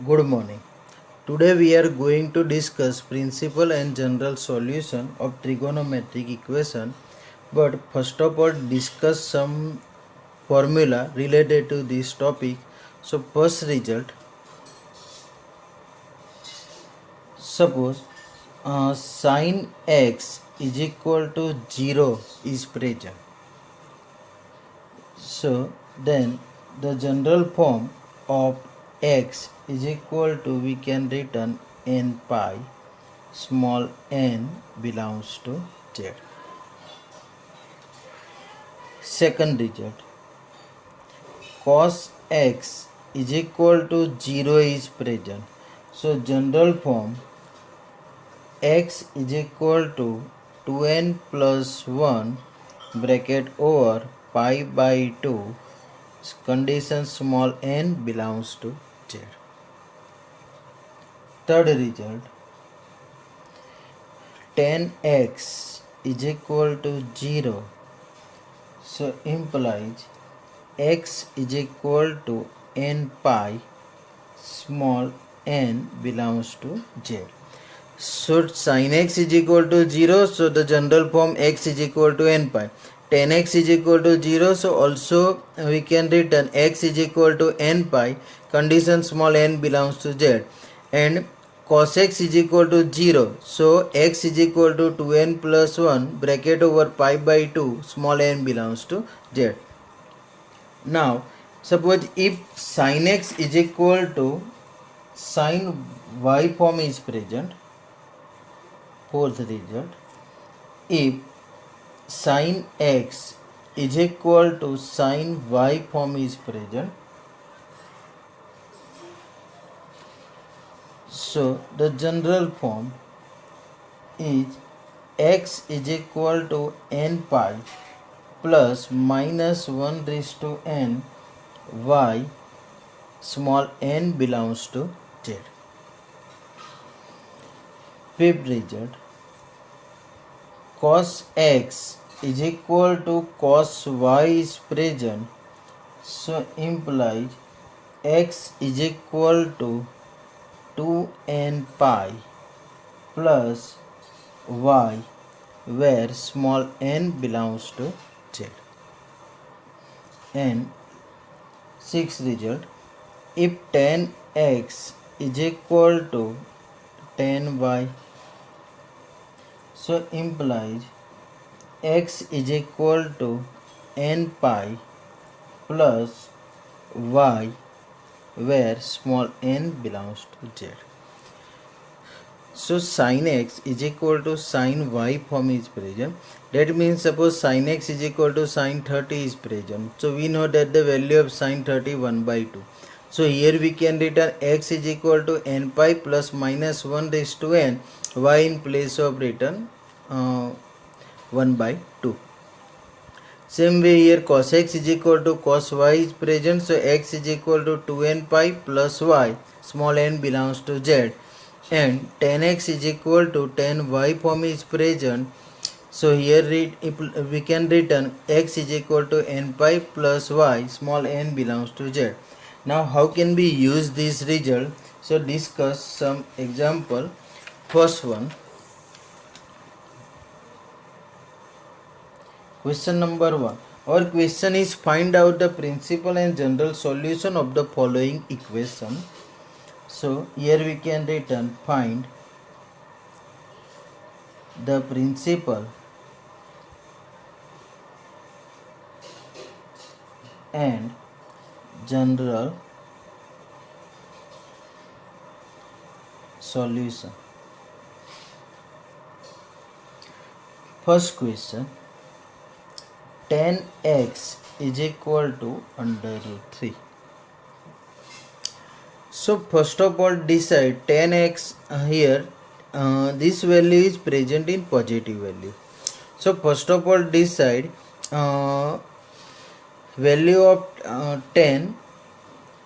Good morning. Today we are going to discuss principal and general solution of trigonometric equation. But first of all, discuss some formula related to this topic. So first result, suppose sin x is equal to 0 is present. So then the general form of x is equal to, we can written n pi small n belongs to z. Second result, cos x is equal to 0 is present. So general form x is equal to 2n plus 1 bracket over pi by 2 condition small n belongs to z. Third result, tan x is equal to 0. So implies x is equal to n pi small n belongs to z. So sin x is equal to 0, so the general form x is equal to n pi. Tan x is equal to 0, so also we can written x is equal to n pi, condition small n belongs to z. And cos x is equal to 0, so x is equal to 2n plus 1 bracket over pi by 2 small n belongs to z. Now suppose if sin x is equal to sin y form is present. Fourth result, if sin x is equal to sin y form is present, so the general form is x is equal to n pi plus minus 1 raised to n y small n belongs to z. Fifth result, cos x is equal to cos y is present, so implies x is equal to 2n pi plus y where small n belongs to z. And sixth result, if tan x is equal to tan y, so implies x is equal to n pi plus y where small n belongs to z. So sin x is equal to sin y form is present. That means suppose sin x is equal to sin 30 is present. So we know that the value of sin 30 1 by 2. So here we can written x is equal to n pi plus minus 1 raised to n, y in place of written 1 by 2. Same way here cos x is equal to cos y is present, so x is equal to 2n pi plus y small n belongs to z. And tan x is equal to tan y form is present, so here we can written x is equal to n pi plus y small n belongs to z. Now how can we use this result? So discuss some example. First one, question number 1. Our question is find out the principal and general solution of the following equation. So here we can written find the principal and general solution. First question, tan x is equal to under root 3. So first of all decide tan x here this value is present in positive value. So first of all decide value of 10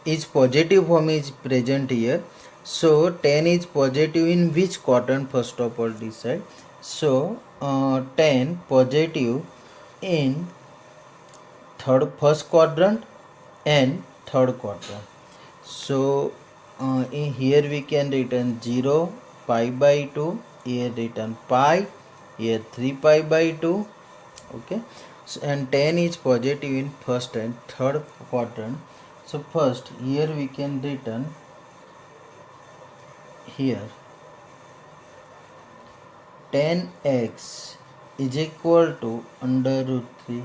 is positive form is present here. So 10 is positive in which quadrant? First of all decide. So 10 positive in first quadrant and third quadrant. So in here we can written 0, pi by 2, here written pi, here 3 pi by 2. Okay, so, and 10 is positive in first and third quadrant. So first here we can written here 10x is equal to under root 3,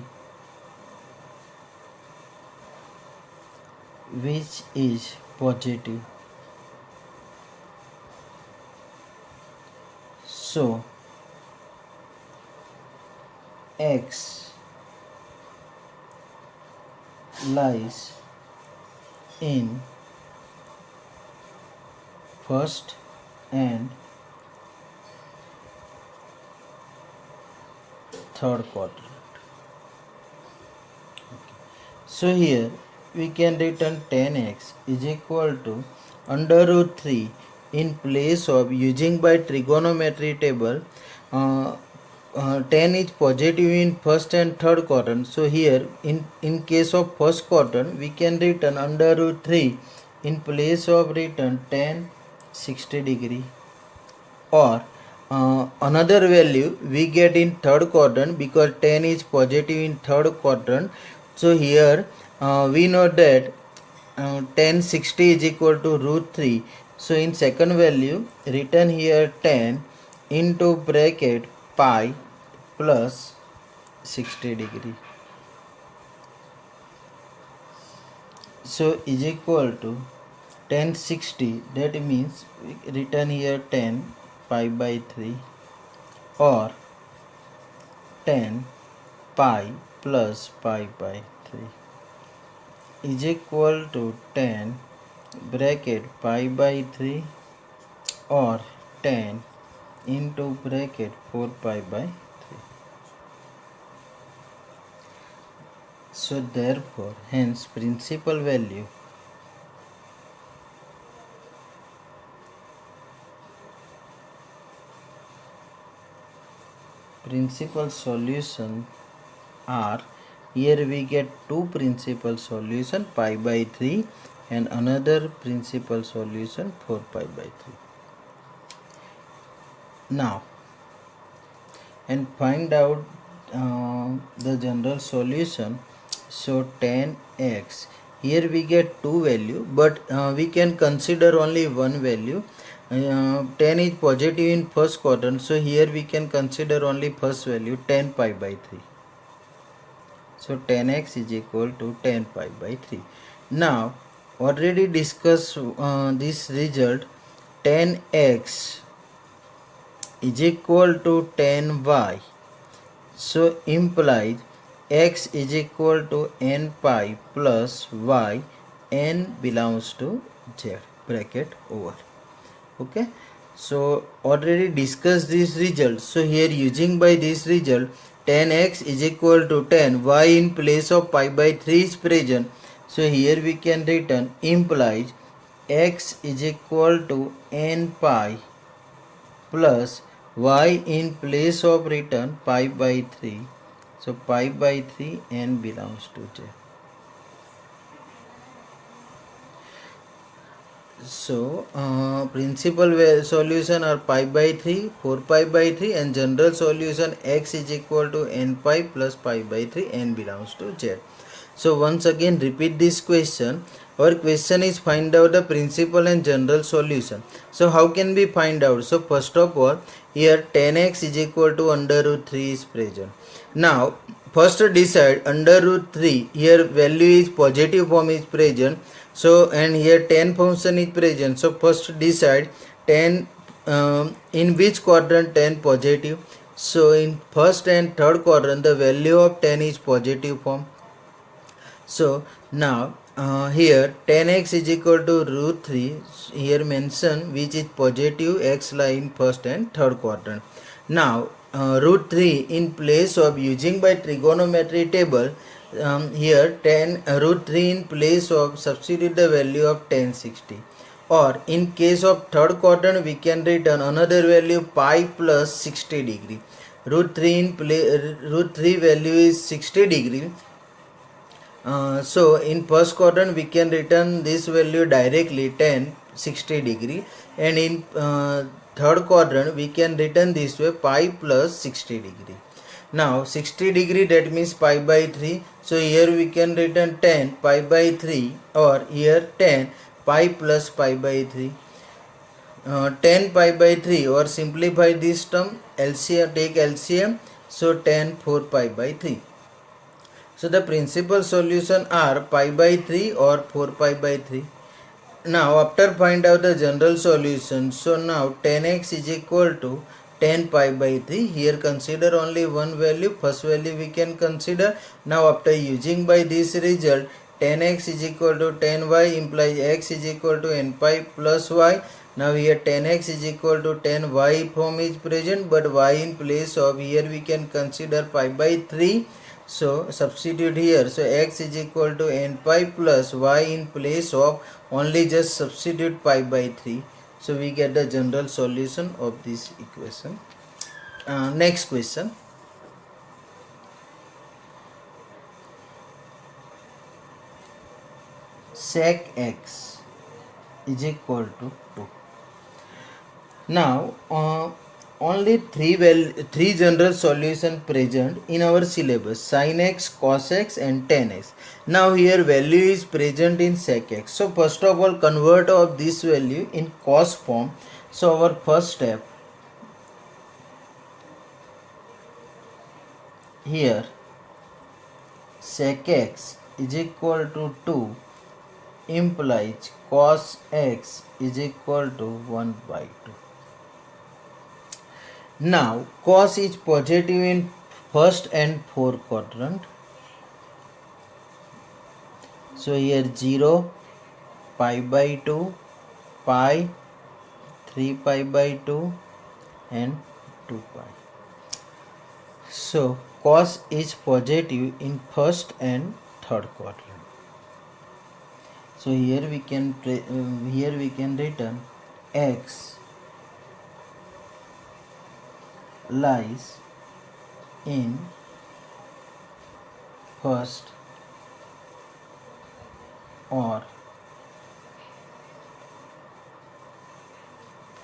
which is positive. So x lies in first and third quadrant. So here we can written 10x is equal to under root 3 in place of using by trigonometry table. 10 is positive in first and third quadrant. So here in case of first quadrant we can written under root 3 in place of written 10 60 degree, or another value we get in third quadrant because 10 is positive in third quadrant. So here we know that 10 60 is equal to root 3. So in second value written here 10 into bracket pi plus 60 degree. So is equal to 10 60, that means written here 10 pi by 3 or 10 pi plus pi by 3 is equal to 10 bracket pi by 3 or 10 into bracket 4 pi by 3. So therefore hence principal value principal solution are, here we get two principal solution pi by 3 and another principal solution 4 pi by 3. Now and find out the general solution. So 10x, here we get two value, but we can consider only one value. 10 is positive in first quadrant, so here we can consider only first value 10 pi by 3. So 10x is equal to 10 pi by 3. Now already discussed this result, 10x is equal to 10y. So implies x is equal to n pi plus y, n belongs to z, bracket over. Okay, so already discussed this result. So here using by this result 10x is equal to 10, y in place of pi by 3 is present. So here we can written implies x is equal to n pi plus y in place of written pi by 3. So pi by 3, n belongs to z. So principal solution are pi by 3, 4 pi by 3, and general solution x is equal to n pi plus pi by 3, n belongs to z. So once again repeat this question. Our question is find out the principal and general solution. So how can we find out? So first of all, here 10x is equal to under root 3 is present. Now first decide under root 3, here value is positive form is present. So and here 10 function is present. So first decide 10 in which quadrant 10 positive. So in first and third quadrant the value of 10 is positive form. So now here 10x is equal to root 3, here mention which is positive, x lie in first and third quadrant. Now root 3 in place of using by trigonometry table, here 10 root 3 in place of substitute the value of 1060, or in case of third quadrant we can return another value pi plus 60 degree. Root 3 in root 3 value is 60 degree. So in first quadrant we can return this value directly 10 60 degree, and in third quadrant we can return this way pi plus 60 degree. Now 60 degree, that means pi by 3. So here we can return 10 pi by 3, or here 10 pi plus pi by 3. 10 pi by 3, or simplify this term, LCM, take LCM, so 10 4 pi by 3. So the principal solution are pi by 3 or 4 pi by 3. Now after find out the general solution, so now 10x is equal to 10 pi by 3. Here consider only one value, first value we can consider. Now after using by this result, 10x is equal to 10y implies x is equal to n pi plus y. Now here 10x is equal to 10y form is present, but y in place of, here we can consider pi by 3. So substitute here, so x is equal to n pi plus y in place of, only just substitute pi by 3. So we get the general solution of this equation. Next question. Sec x is equal to 2. Now only three general solution present in our syllabus: sin x, cos x and tan x. Now here value is present in sec x. So first of all convert of this value in cos form. So our first step, here sec x is equal to 2 implies cos x is equal to 1 by 2. Now cos is positive in first and fourth quadrant. So here 0, pi by 2, pi, 3 pi by 2 and 2 pi. So cos is positive in first and third quadrant. So here we can return x lies in first or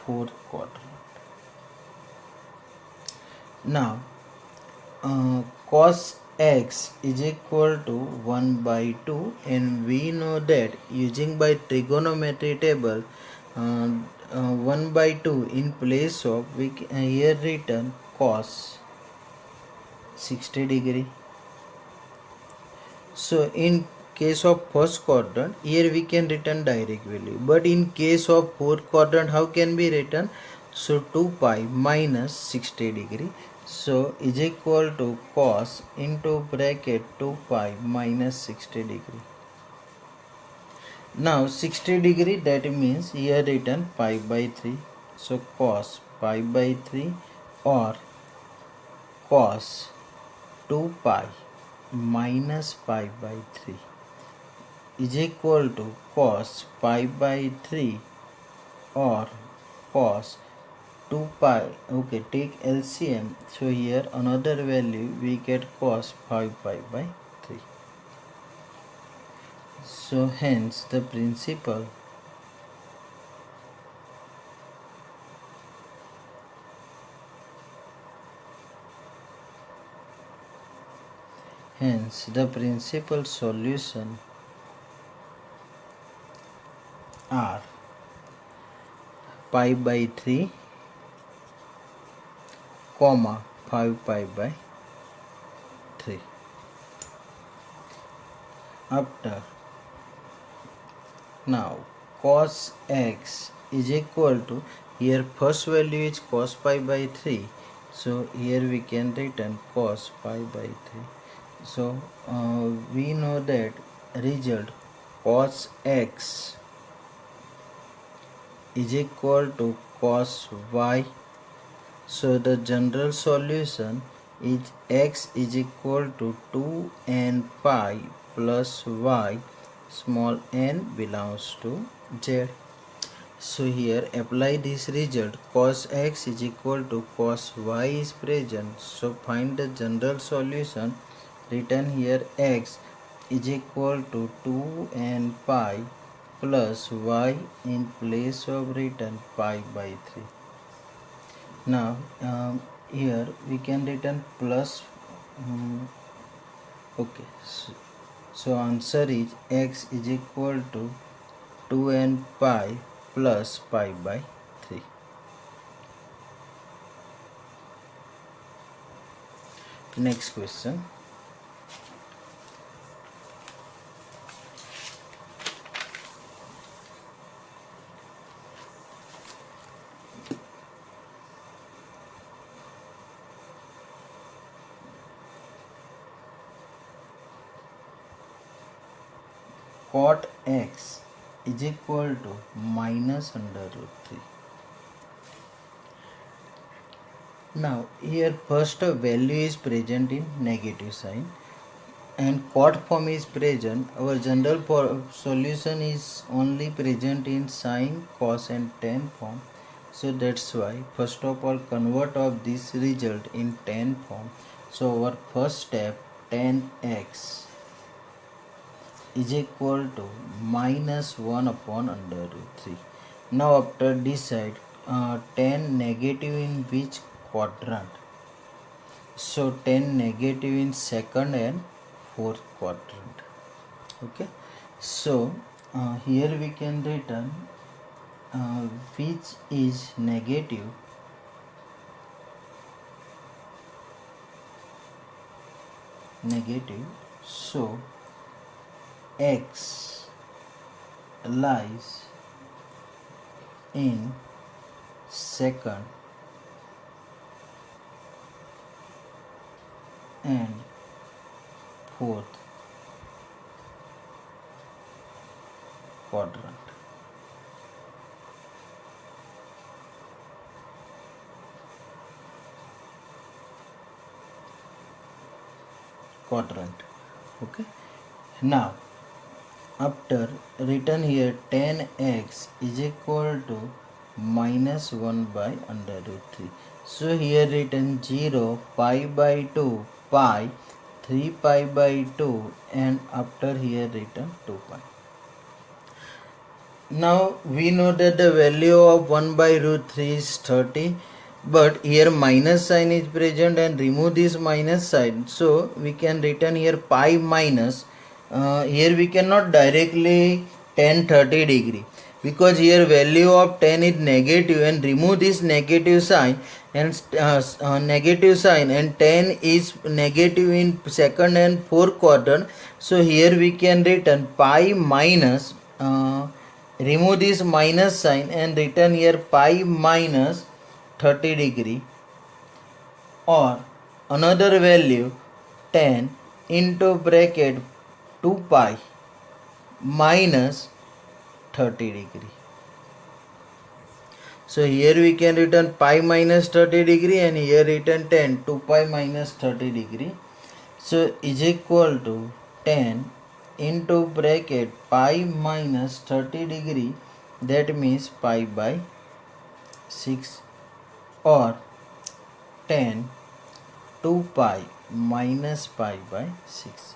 fourth quadrant. Now cos x is equal to 1 by 2, and we know that using by trigonometry table 1 by 2 in place of, we here written cos 60 degree. So in case of first quadrant, here we can return direct value, but in case of fourth quadrant, how can be written? So 2 pi minus 60 degree, so is equal to cos into bracket 2 pi minus 60 degree. Now 60 degree, that means here written pi by 3. So cos pi by 3 or cos 2 pi minus pi by 3 is equal to cos pi by 3 or cos 2 pi. Okay, take LCM. So here another value we get cos 5 pi by 3. So hence the principal solution are pi by 3, comma 5 pi by 3. After, now cos x is equal to, here first value is cos pi by 3, so here we can written cos pi by 3. So we know that result cos x is equal to cos y. So the general solution is x is equal to 2 n pi plus y, small n belongs to z. So here apply this result, cos x is equal to cos y is present. So find the general solution, written here x is equal to 2n pi plus y in place of written pi by 3. Now here we can written plus okay, so answer is x is equal to 2n pi plus pi by 3. Next question. Cot x is equal to minus under root 3. Now here first value is present in negative sign and cot form is present. Our general solution is only present in sine, cos and tan form. So that's why first of all convert of this result in tan form. So our first step, tan x is equal to minus 1 upon under root 3. Now after decide tan negative in which quadrant? So tan negative in second and fourth quadrant. Okay, so here we can written which is negative so x lies in second and fourth quadrant. Okay, now after written here tan x is equal to minus 1 by under root 3. So here written 0, pi by 2, pi, 3 pi by 2 and after here written 2 pi. Now we know that the value of 1 by root 3 is 30, but here minus sign is present and remove this minus sign. So we can written here pi minus. Here we cannot directly tan 30 degree because here value of tan is negative and remove this negative sign and tan is negative in second and fourth quadrant. So here we can written pi minus remove this minus sign and written here pi minus 30 degree or another value tan into bracket 2 pi minus 30 degree. So here we can written pi minus 30 degree and here written tan 2 pi minus 30 degree. So is equal to tan into bracket pi minus 30 degree, that means pi by 6 or tan 2 pi minus pi by 6.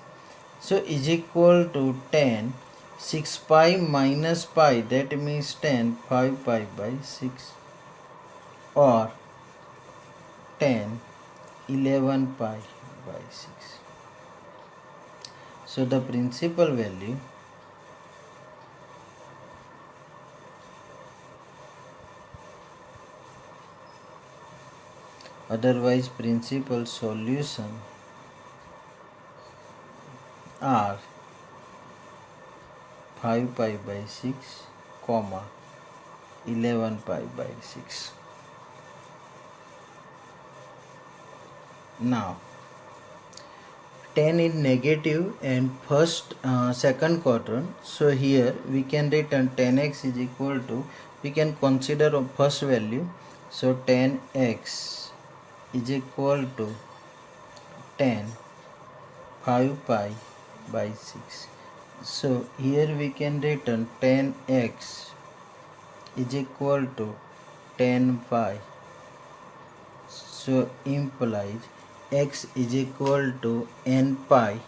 So is equal to tan 6 pi minus pi, that means tan 5 pi by 6 or tan 11 pi by 6. So the principal value otherwise principal solution are 5 pi by 6, 11 pi by 6. Now tan is negative and second quadrant, so here we can written tan x is equal to, we can consider a first value, so tan x is equal to tan 5 pi by 6. So here we can written tan x is equal to tan pi, so implies x is equal to n pi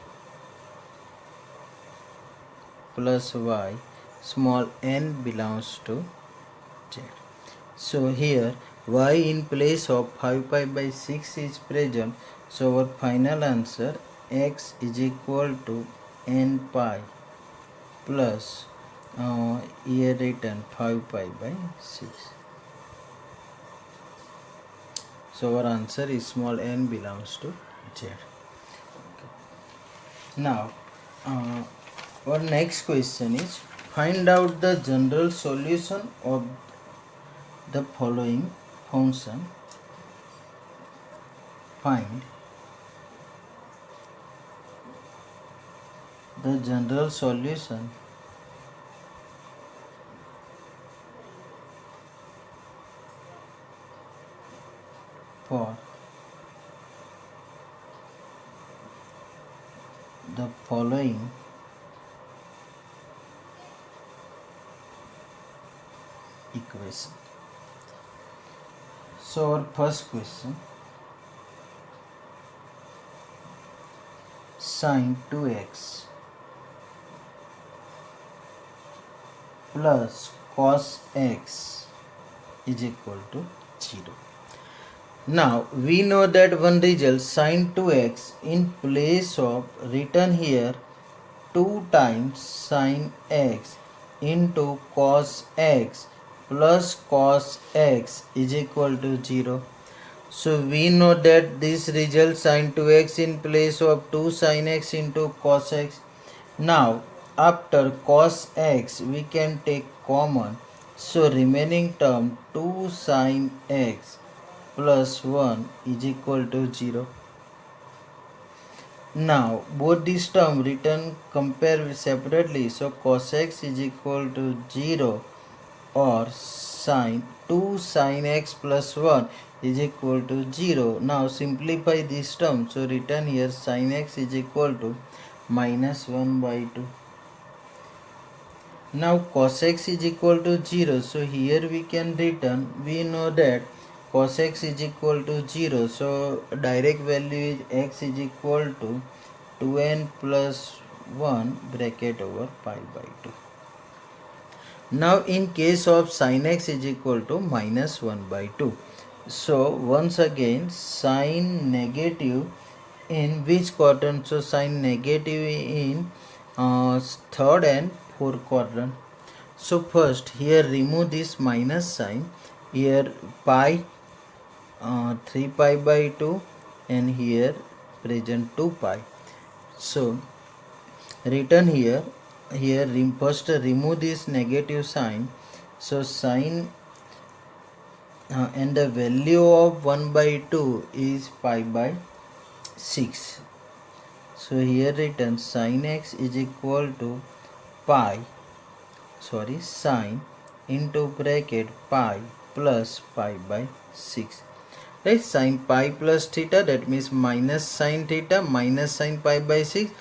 plus y, small n belongs to z. So here y in place of 5 pi by 6 is present. So our final answer x is equal to n pi plus here written 5 pi by 6. So our answer is small n belongs to z. Now our next question is find out the general solution of the following function. Find the general solution for the following equation. So our first question, sine 2x plus cos x is equal to 0. Now we know that one result sine 2x in place of written here 2 times sine x into cos x plus cos x is equal to 0. So we know that this result sine 2x in place of 2 sine x into cos x. Now after cos x we can take common. So remaining term 2 sine x plus 1 is equal to 0. Now both these terms written compare separately. So cos x is equal to 0 or sine 2 sine x plus 1 is equal to 0. Now simplify this term. So written here sine x is equal to minus 1 by 2. Now cos x is equal to 0. So here we can written, we know that cos x is equal to 0. So direct value is x is equal to 2n plus 1 bracket over pi by 2. Now in case of sin x is equal to minus 1 by 2. So once again sin negative in which quadrant? So sin negative in third and fourth quadrant. So first here remove this minus sign. Here pi 3 pi by 2 and here present 2 pi. So written here first remove this negative sign. So sin and the value of 1 by 2 is pi by 6. So here written sin x is equal to sine into bracket pi plus pi by 6. Right, sin pi plus theta, that means minus sin theta minus sin pi by 6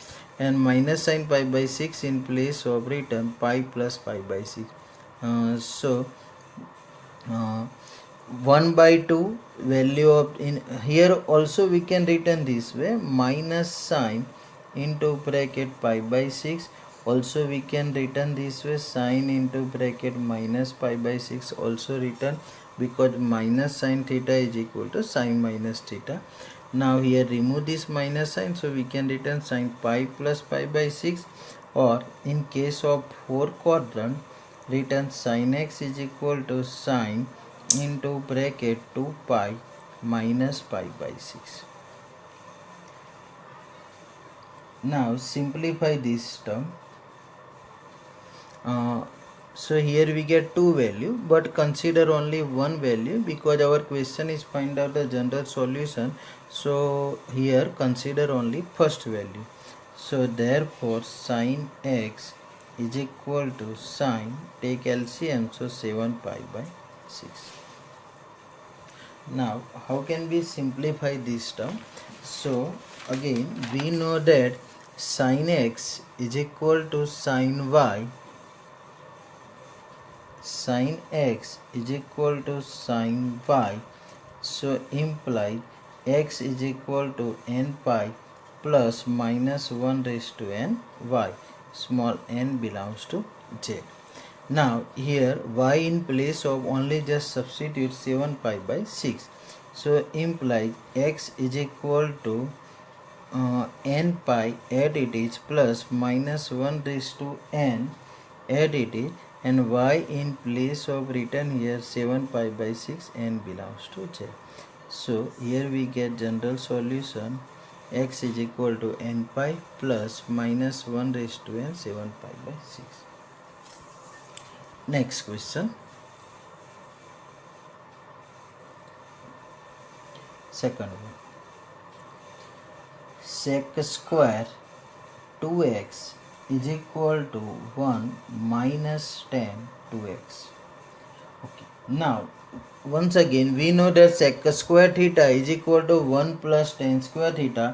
and minus sin pi by 6 in place of written pi plus pi by 6. 1 by 2 value of in here also we can written this way minus sine into bracket pi by 6. Also we can written this way sine into bracket minus pi by 6 also written because minus sine theta is equal to sine minus theta. Now here remove this minus sign, so we can written sine pi plus pi by 6, or in case of fourth quadrant written sin x is equal to sine into bracket 2 pi minus pi by 6. Now simplify this term. So here we get two value, but consider only one value because our question is find out the general solution. So here consider only first value. So therefore sin x is equal to sine, take LCM, so 7 pi by 6. Now how can we simplify this term? So again we know that sin x is equal to sin y, sin x is equal to sin y, so imply x is equal to n pi plus minus 1 raised to n y. small n belongs to z. Now here y in place of only just substitute 7 pi by 6. So implies x is equal to n pi add it is plus minus 1 raised to n add it is, and y in place of written here 7 pi by 6 n belongs to z. So here we get general solution x is equal to n pi plus minus 1 raised to n 7 pi by 6. Next question. Second one. Sec square 2x is equal to 1 minus tan 2x. Okay. Now once again we know that sec square theta is equal to 1 plus tan square theta.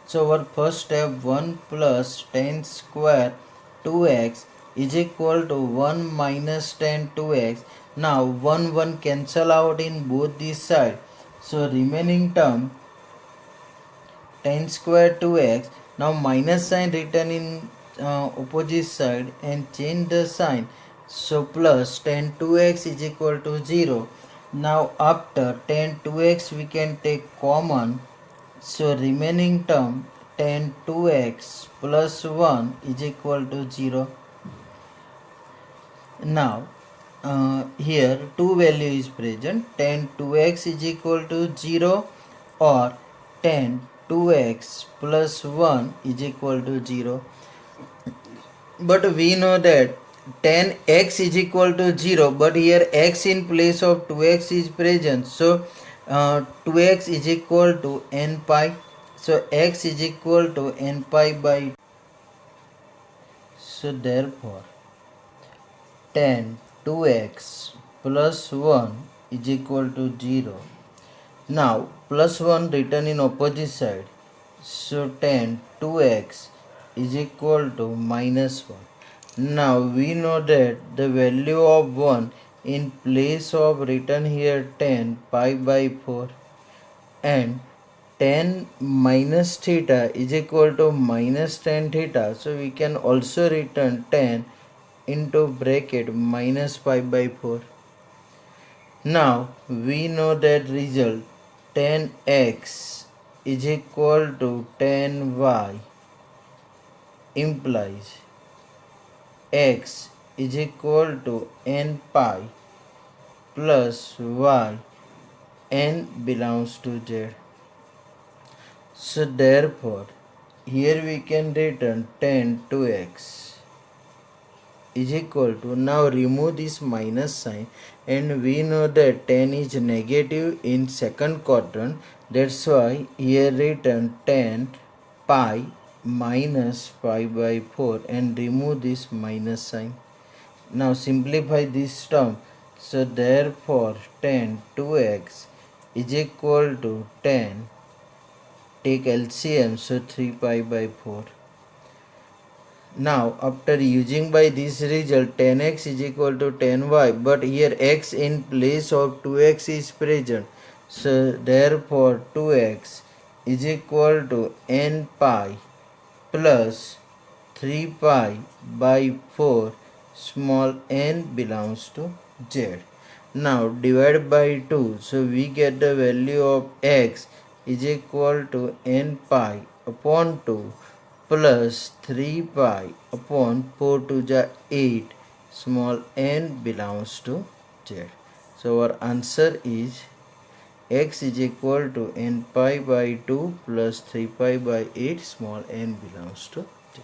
So our first step 1 plus tan square 2x is equal to 1 minus tan 2x. Now 1 cancel out in both these sides. So remaining term tan square 2x. Now minus sign written in opposite side and change the sign. So plus tan 2x is equal to 0. Now after tan 2x we can take common. So remaining term tan 2x plus 1 is equal to 0. Now here two value is present. Tan 2x is equal to 0 or tan 2x plus 1 is equal to 0. But we know that tan x is equal to 0, but here x in place of 2x is present. So 2x is equal to n pi. So x is equal to n pi by. So therefore tan 2x plus 1 is equal to 0. Now plus 1 written in opposite side. So tan 2x is equal to minus 1. Now we know that the value of 1 in place of written here tan pi by 4, and tan minus theta is equal to minus tan theta. So we can also written tan into bracket minus pi by 4. Now we know that result tan x is equal to tan y implies x is equal to n pi plus y, n belongs to z. So therefore here we can written tan 2x is equal to, now remove this minus sign, and we know that tan is negative in second quadrant. That's why here written tan pi minus pi by 4 and remove this minus sign. Now simplify this term. So therefore tan 2x is equal to tan, take LCM, so 3 pi by 4. Now after using by this result tan x is equal to tan y, but here x in place of 2x is present. So therefore 2x is equal to n pi plus 3 pi by 4, small n belongs to z. Now divide by 2. So we get the value of x is equal to n pi upon 2 plus 3 pi upon 4 to the 8, small n belongs to z. So our answer is x is equal to n pi by 2 plus 3 pi by 8, small n belongs to z.